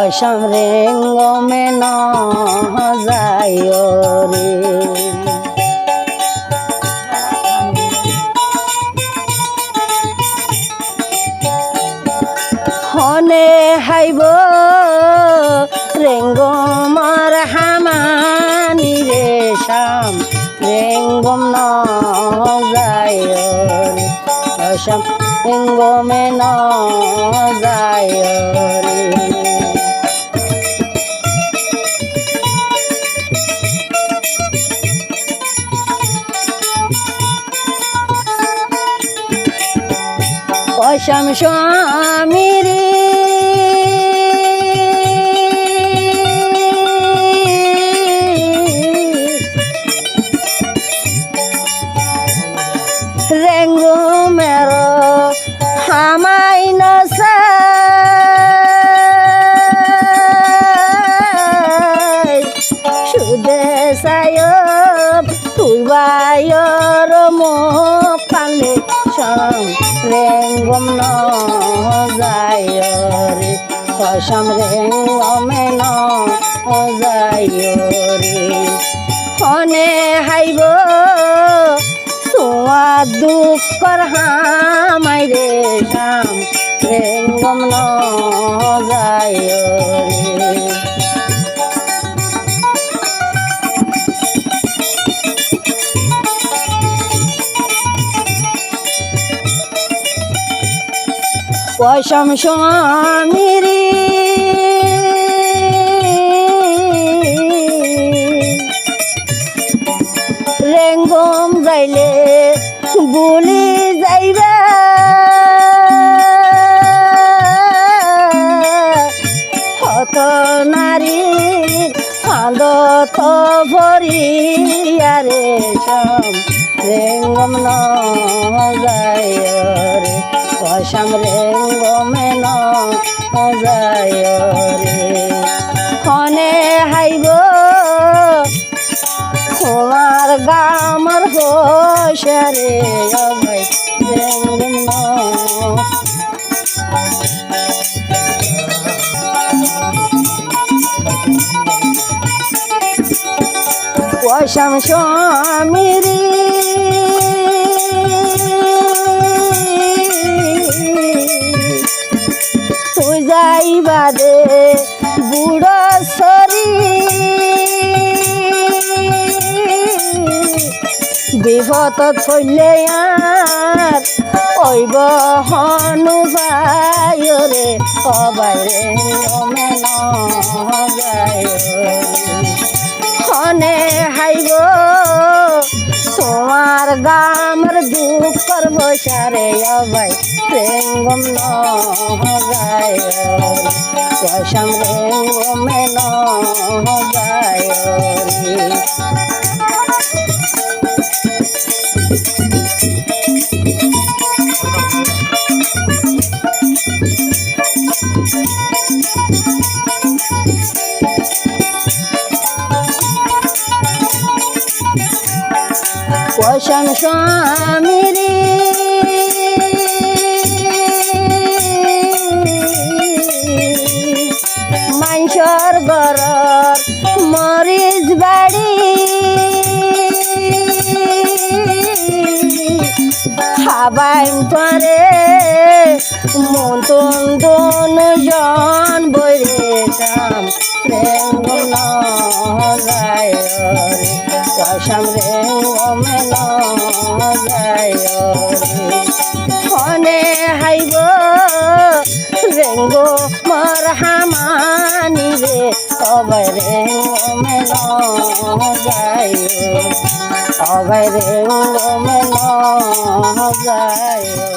অসম রেঙ্গ মে ন যায় রে হনে হাইব রেঙ্গমর হামানি রে শাম রেঙ্গম ন যায় রে অসম রেঙ্গ মে ন যায় রে অসম স্বামী রে রেঙ্গ মের হামাই নসা সুদে সায়ব তুই বায়র মুখ কালে শাম রেঙ্গম ন যায় রে অসম রেঙ্গমে ন যায় রে হনে হাইব তোমার দুঃখর হামাই রে শাম রেঙ্গম ন যায় রে অসম স্বামী রে রেঙ্গম যাইলে বুলি যাইবা হত নারী আদত ভরিয়ারে শাম রেঙ্গম ন যায় রে অসম রেঙ্গমে ন যায় রে হনে হাইব তোমার গামর হোশরে অভয় রেঙ্গম ন অসম স্বামী রে তুই যাইবা দে বুড়ো সরি বিপদ থইলে আর ওইব হনু ভাই রে অবাই রেঙ্গমে ন যায় হনে হাইব তোমার গামর দুঃখর বসারে অবাই রেঙ্গম ন যায় অসম রেঙ্গমে ন যায় অসম স্বামী রে মানসর গরর মরিচ বাড়ি খাবাইন পরে মতন দন জন বইরে শাম রেঙ্গম ন যায় রে অসম রেঙ্গমে ন যায় রে হনে হাইব রেঙ্গ মর হামানি রে অভয় রেঙ্গমে ন যায় অভয় রেঙ্গমে ন যায় রে।